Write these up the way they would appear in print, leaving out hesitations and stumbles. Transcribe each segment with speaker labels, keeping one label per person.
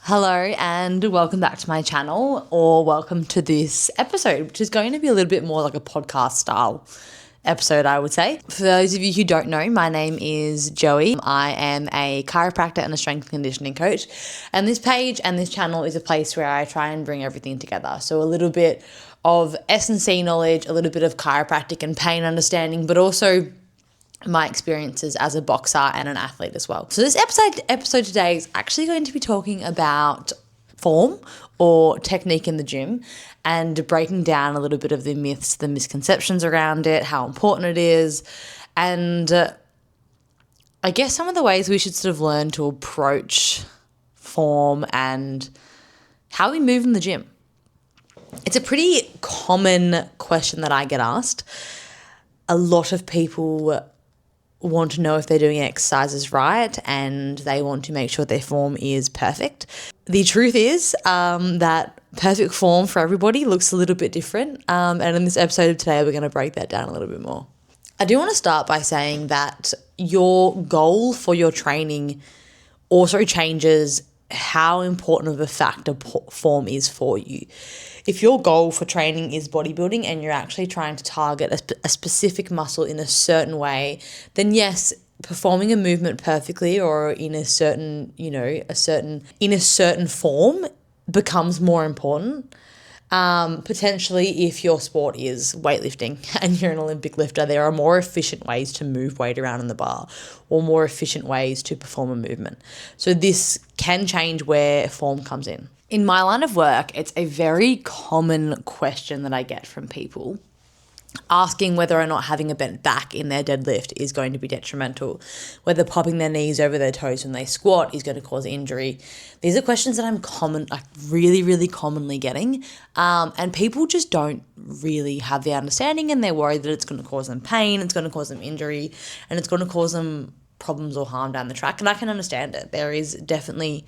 Speaker 1: Hello and welcome back to my channel, or welcome to this episode, which is going to be a little bit more like a podcast style episode, I would say. For those of you who don't know, my name is Joey. I am a chiropractor and a strength and conditioning coach. And this page and this channel is a place where I try and bring everything together. So a little bit of S&C knowledge, a little bit of chiropractic and pain understanding, but also my experiences as a boxer and an athlete as well. So this episode today is actually going to be talking about form or technique in the gym and breaking down a little bit of the myths, the misconceptions around it, how important it is, and I guess some of the ways we should sort of learn to approach form and how we move in the gym. It's a pretty common question that I get asked. A lot of people want to know if they're doing exercises right and they want to make sure their form is perfect. The truth is that perfect form for everybody looks a little bit different. And in this episode of today, we're going to break that down a little bit more. I do want to start by saying that your goal for your training also changes how important of a factor form is for you. If your goal for training is bodybuilding and you're actually trying to target a specific muscle in a certain way, then yes, performing a movement perfectly or in a certain form becomes more important. Potentially, if your sport is weightlifting and you're an Olympic lifter, there are more efficient ways to move weight around in the bar or more efficient ways to perform a movement. So this can change where form comes in. In my line of work, it's a very common question that I get from people asking whether or not having a bent back in their deadlift is going to be detrimental, whether popping their knees over their toes when they squat is going to cause injury. These are questions that I'm really commonly getting, and people just don't really have the understanding, and they're worried that it's going to cause them pain, it's going to cause them injury, and it's going to cause them problems or harm down the track, and I can understand it. There is definitely,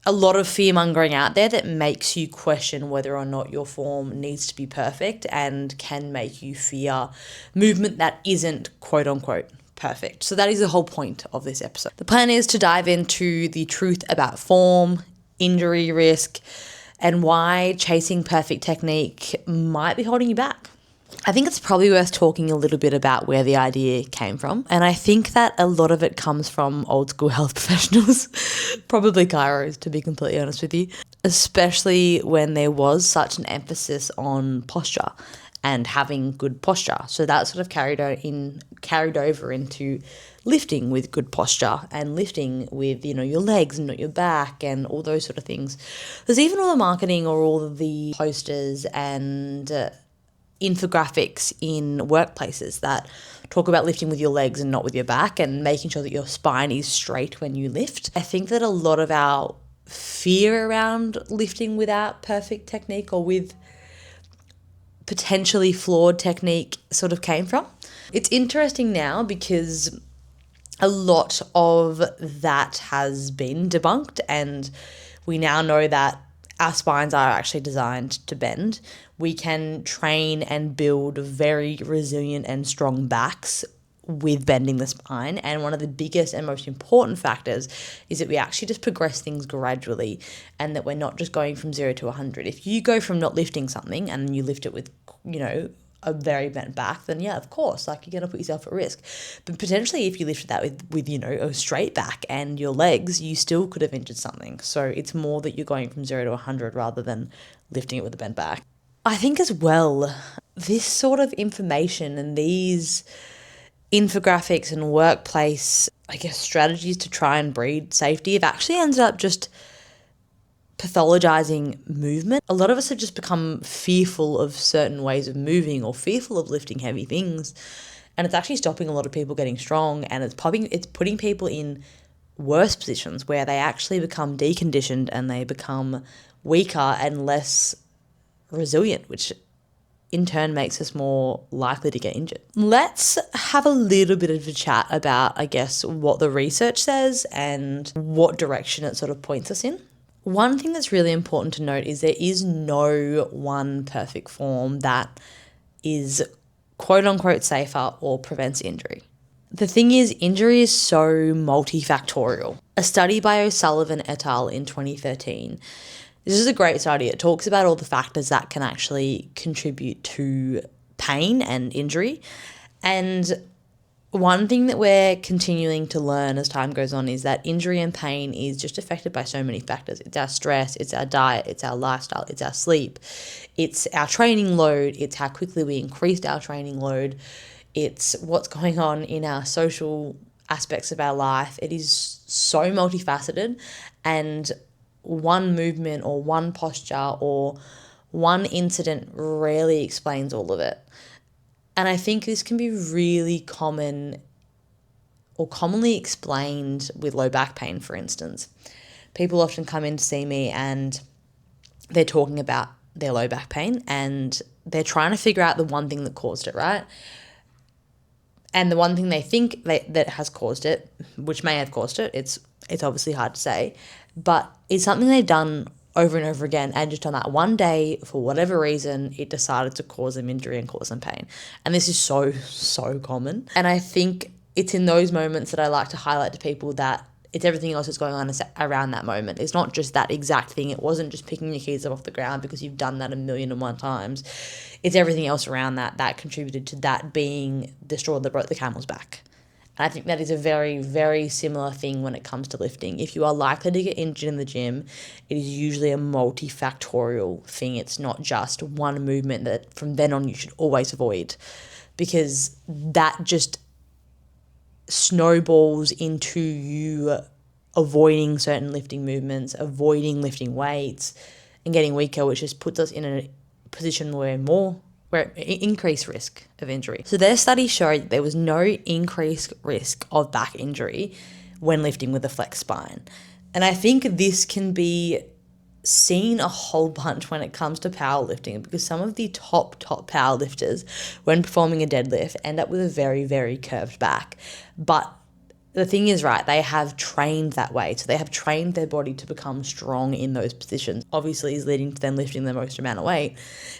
Speaker 1: a lot of fear-mongering out there that makes you question whether or not your form needs to be perfect and can make you fear movement that isn't quote-unquote perfect. So that is the whole point of this episode. The plan is to dive into the truth about form, injury risk, and why chasing perfect technique might be holding you back. I think it's probably worth talking a little bit about where the idea came from. And I think that a lot of it comes from old school health professionals, probably chiros, to be completely honest with you, especially when there was such an emphasis on posture and having good posture. So that sort of carried over into lifting with good posture and lifting with, your legs and not your back and all those sort of things. There's even all the marketing or all of the posters and infographics in workplaces that talk about lifting with your legs and not with your back and making sure that your spine is straight when you lift. I think that a lot of our fear around lifting without perfect technique or with potentially flawed technique sort of came from. It's interesting now because a lot of that has been debunked, and we now know that our spines are actually designed to bend. We can train and build very resilient and strong backs with bending the spine. And one of the biggest and most important factors is that we actually just progress things gradually and that we're not just going from 0 to 100. If you go from not lifting something and you lift it with, a very bent back, then yeah, of course, you're going to put yourself at risk. But potentially if you lifted that with a straight back and your legs, you still could have injured something. So it's more that you're going from 0 to 100 rather than lifting it with a bent back. I think as well, this sort of information and these infographics and workplace, strategies to try and breed safety have actually ended up just pathologizing movement. A lot of us have just become fearful of certain ways of moving or fearful of lifting heavy things, and it's actually stopping a lot of people getting strong, and it's putting people in worse positions where they actually become deconditioned and they become weaker and less resilient, which in turn makes us more likely to get injured. Let's have a little bit of a chat about, what the research says and what direction it sort of points us in. One thing that's really important to note is there is no one perfect form that is quote unquote safer or prevents injury. The thing is, injury is so multifactorial. A study by O'Sullivan et al. In 2013. This is a great study. It talks about all the factors that can actually contribute to pain and injury. And one thing that we're continuing to learn as time goes on is that injury and pain is just affected by so many factors. It's our stress, it's our diet, it's our lifestyle, it's our sleep, it's our training load, it's how quickly we increased our training load, it's what's going on in our social aspects of our life. It is so multifaceted, and one movement or one posture or one incident rarely explains all of it. And I think this can be really common or commonly explained with low back pain, for instance. People often come in to see me and they're talking about their low back pain and they're trying to figure out the one thing that caused it, right? And the one thing they think that has caused it, which may have caused it, it's obviously hard to say, but it's something they've done over and over again, and just on that one day, for whatever reason, it decided to cause them injury and cause them pain. And this is so, so common. And I think it's in those moments that I like to highlight to people that it's everything else that's going on around that moment. It's not just that exact thing. It wasn't just picking your keys up off the ground because you've done that 1,000,001 times. It's everything else around that contributed to that being the straw that broke the camel's back. And I think that is a very, very similar thing when it comes to lifting. If you are likely to get injured in the gym, it is usually a multifactorial thing. It's not just one movement that from then on you should always avoid, because that just snowballs into you avoiding certain lifting movements, avoiding lifting weights, and getting weaker, which just puts us in a position where increased risk of injury. So their study showed that there was no increased risk of back injury when lifting with a flex spine. And I think this can be seen a whole bunch when it comes to powerlifting, because some of the top powerlifters, when performing a deadlift, end up with a very, very curved back. But the thing is, right, they have trained that way. So they have trained their body to become strong in those positions. Obviously is leading to them lifting the most amount of weight,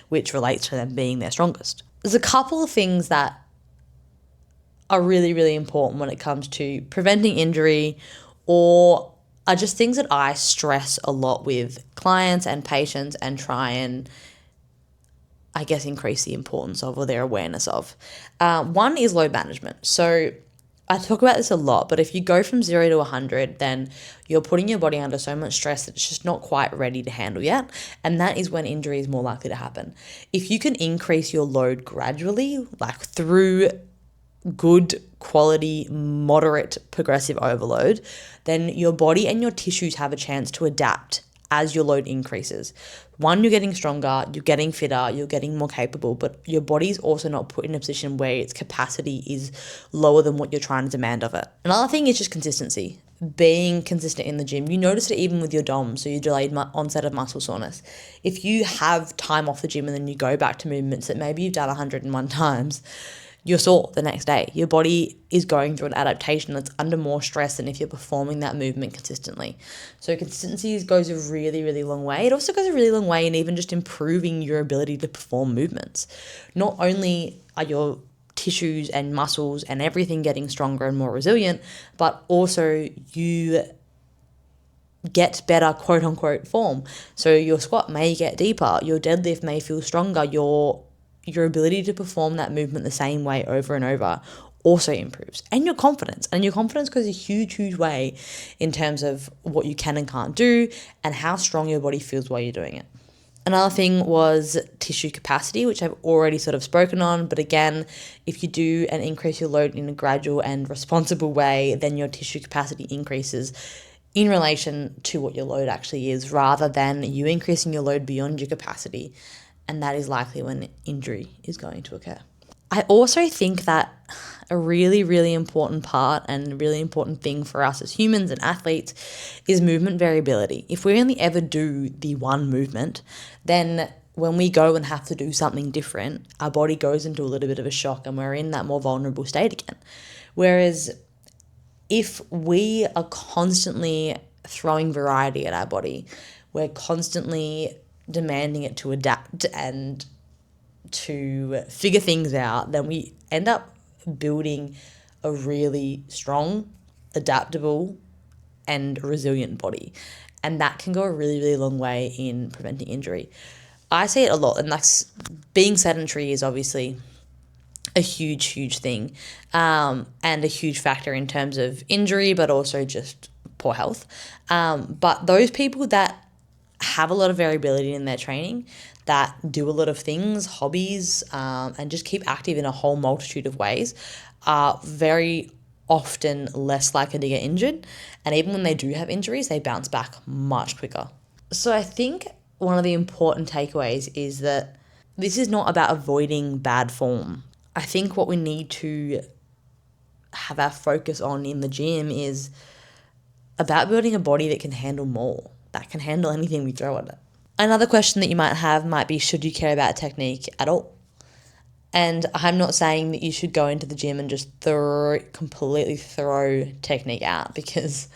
Speaker 1: which relates to them being their strongest. There's a couple of things that are really, really important when it comes to preventing injury, or are just things that I stress a lot with clients and patients and try and, I guess, increase the importance of or their awareness of. One is load management. So I talk about this a lot, but if you go from 0 to 100, then you're putting your body under so much stress that it's just not quite ready to handle yet. And that is when injury is more likely to happen. If you can increase your load gradually, like through good quality, moderate progressive overload, then your body and your tissues have a chance to adapt as your load increases. One, you're getting stronger, you're getting fitter, you're getting more capable, but your body's also not put in a position where its capacity is lower than what you're trying to demand of it. Another thing is just consistency. Being consistent in the gym. You notice it even with your DOMs, so your delayed onset of muscle soreness. If you have time off the gym and then you go back to movements that maybe you've done 101 times, you're sore the next day. Your body is going through an adaptation that's under more stress than if you're performing that movement consistently. So consistency goes a really, really long way. It also goes a really long way in even just improving your ability to perform movements. Not only are your tissues and muscles and everything getting stronger and more resilient, but also you get better quote unquote form. So your squat may get deeper, your deadlift may feel stronger, your ability to perform that movement the same way over and over also improves. And your confidence. And your confidence goes a huge, huge way in terms of what you can and can't do and how strong your body feels while you're doing it. Another thing was tissue capacity, which I've already sort of spoken on. But again, if you do and increase your load in a gradual and responsible way, then your tissue capacity increases in relation to what your load actually is, rather than you increasing your load beyond your capacity. And that is likely when injury is going to occur. I also think that a really, really important part and really important thing for us as humans and athletes is movement variability. If we only ever do the one movement, then when we go and have to do something different, our body goes into a little bit of a shock and we're in that more vulnerable state again. Whereas if we are constantly throwing variety at our body, we're constantly demanding it to adapt and to figure things out, then we end up building a really strong, adaptable, and resilient body. And that can go a really, really long way in preventing injury. I see it a lot, and that's being sedentary is obviously a huge thing, and a huge factor in terms of injury, but also just poor health. But those people that have a lot of variability in their training, that do a lot of things, hobbies, and just keep active in a whole multitude of ways, are very often less likely to get injured. And even when they do have injuries, they bounce back much quicker. So I think one of the important takeaways is that this is not about avoiding bad form. I think what we need to have our focus on in the gym is about building a body that can handle more, that can handle anything we throw at it. Another question that you might have might be, should you care about technique at all? And I'm not saying that you should go into the gym and just completely throw technique out, because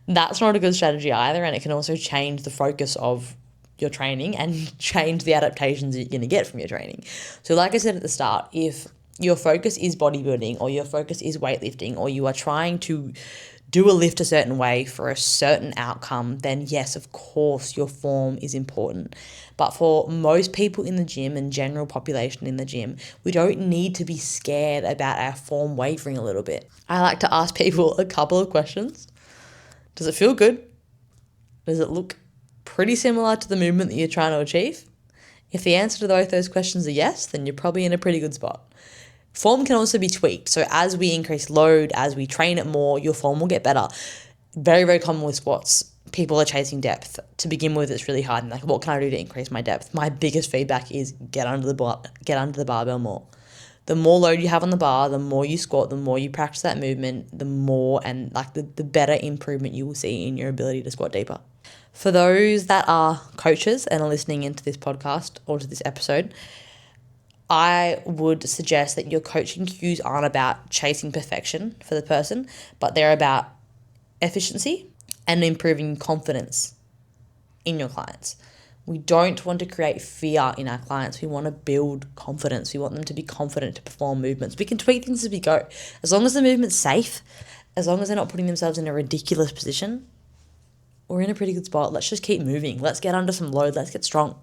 Speaker 1: that's not a good strategy either, and it can also change the focus of your training and change the adaptations that you're going to get from your training. So like I said at the start, if your focus is bodybuilding or your focus is weightlifting, or you are trying to do a lift a certain way for a certain outcome, then yes, of course, your form is important. But for most people in the gym and general population in the gym, we don't need to be scared about our form wavering a little bit. I like to ask people a couple of questions. Does it feel good? Does it look pretty similar to the movement that you're trying to achieve? If the answer to both those questions are yes, then you're probably in a pretty good spot. Form can also be tweaked. So as we increase load, as we train it more, your form will get better. Very, very common with squats. People are chasing depth. To begin with, it's really hard. And like, what can I do to increase my depth? My biggest feedback is get under the barbell more. The more load you have on the bar, the more you squat, the more you practice that movement, the more and like the better improvement you will see in your ability to squat deeper. For those that are coaches and are listening into this podcast or to this episode, I would suggest that your coaching cues aren't about chasing perfection for the person, but they're about efficiency and improving confidence in your clients. We don't want to create fear in our clients. We want to build confidence. We want them to be confident to perform movements. We can tweak things as we go. As long as the movement's safe, as long as they're not putting themselves in a ridiculous position, we're in a pretty good spot. Let's just keep moving. Let's get under some load. Let's get strong.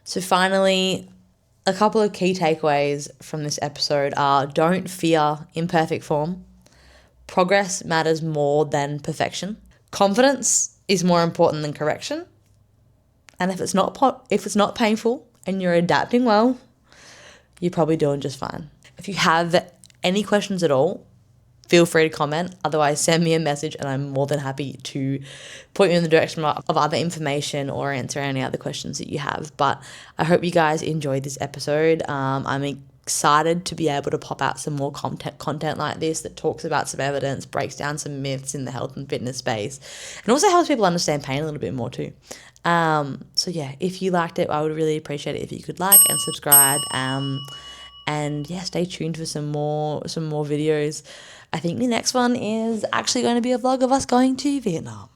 Speaker 1: So finally, a couple of key takeaways from this episode are: don't fear imperfect form. Progress matters more than perfection. Confidence is more important than correction. And if it's not painful and you're adapting well, you're probably doing just fine. If you have any questions at all, feel free to comment. Otherwise, send me a message and I'm more than happy to point you in the direction of other information or answer any other questions that you have. But I hope you guys enjoyed this episode. I'm excited to be able to pop out some more content like this that talks about some evidence, breaks down some myths in the health and fitness space, and also helps people understand pain a little bit more too. So yeah, if you liked it, I would really appreciate it if you could like and subscribe. And yeah, stay tuned for some more videos. I think the next one is actually going to be a vlog of us going to Vietnam.